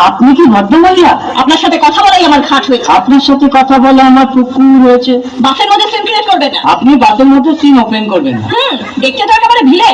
আপনি কি ভদ্রমহিলা? আপনার সাথে কথা বলাই আমার ঘাট হয়েছে। আপনার সাথে কথা বলে আমার পুকুর হয়েছে। বাসের মধ্যে সিন ক্রিয়েট করবেন না। আপনি বাসের মধ্যে সিন ওপেন করবেন না। দেখতে তো একেবারে ভিলে।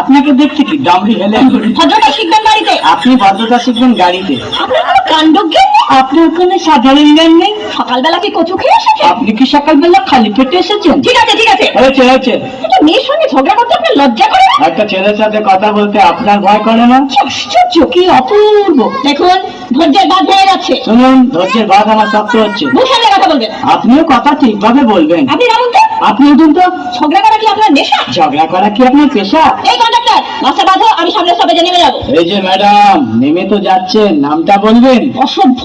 আপনাকে দেখতে কি ডামরি হেলে? ভদ্রতা শিখবেন বাড়িতে। আপনি ভদ্রতা শিখবেন গাড়িতে। আপনার কোনো কাণ্ডজ্ঞান নেই। আপনি ওখানে সাধারণ জ্ঞান নেই। সকালবেলা কি কচু খেয়ে এসেছেন? আপনি কি সকালবেলা খালি পেটে এসেছেন? ঠিক আছে ঠিক আছে, হয়েছে হয়েছে। একটা মেয়ের সঙ্গে ঝগড়া করতে আপনার লজ্জা করে না? একটা ছেলের সাথে কথা বলতে আপনার ভয় করে না? কি আশ্চর্য, কি অপূর্ব। দেখুন ধৈর্যের বাঁধ হয়ে যাচ্ছে। শুনুন, ধৈর্যের বাঁধ আমার শক্ত হচ্ছে। মুখ সামনে কথা বলবেন। আপনিও কথা ঠিকভাবে বলবেন। আপনি নামুন তো। আপনি উঠুন তো। ঝগড়া করা কি আপনার নেশা? ঝগড়া করা কি আপনার পেশা? এই কন্ডাক্টর, বাসে বাঁধো, আমি সামনে স্টপেজে নেমে যাবো। এই যে ম্যাডাম, নেমে তো যাচ্ছেন, নামটা বলবেন? অসভ্য।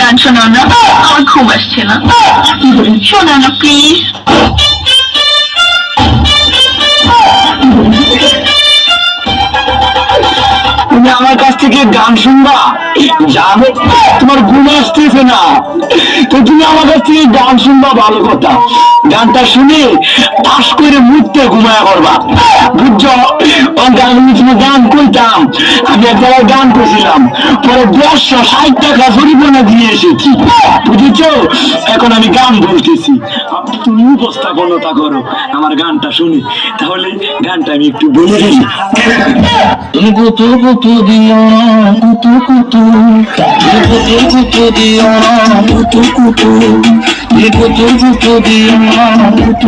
গান শোনাও না, আমার ঘুম আসছে না। শোনাও না প্লিজ। তুমি আমার কাছ থেকে গান শুনবা? জানো তোমার ঘুম আসতেছে না, তো তুমি আমার কাছ থেকে গান শুনবা, ভালো কথা। গানটা শুনে পাশ করে মুহূর্তে ঘুমায়া করবা, বুঝছো? গান কইতাম, আমি এক জায়গায় গান করছিলাম, পরে 160 টাকা জরিমানা দিয়ে এসেছি, বুঝেছো? এখন আমি গান বলতেছি, তুমি উপস্থাপনতা করো আমার গানটা শুনে। তাহলে গানটা আমি একটু বলে দিই। তুমি কুতু কুতু দিও না, কুতু কুতু, কুতু কুতু দিও না, কুতু কুতু, কুতু কুতু দিও না, কুতু।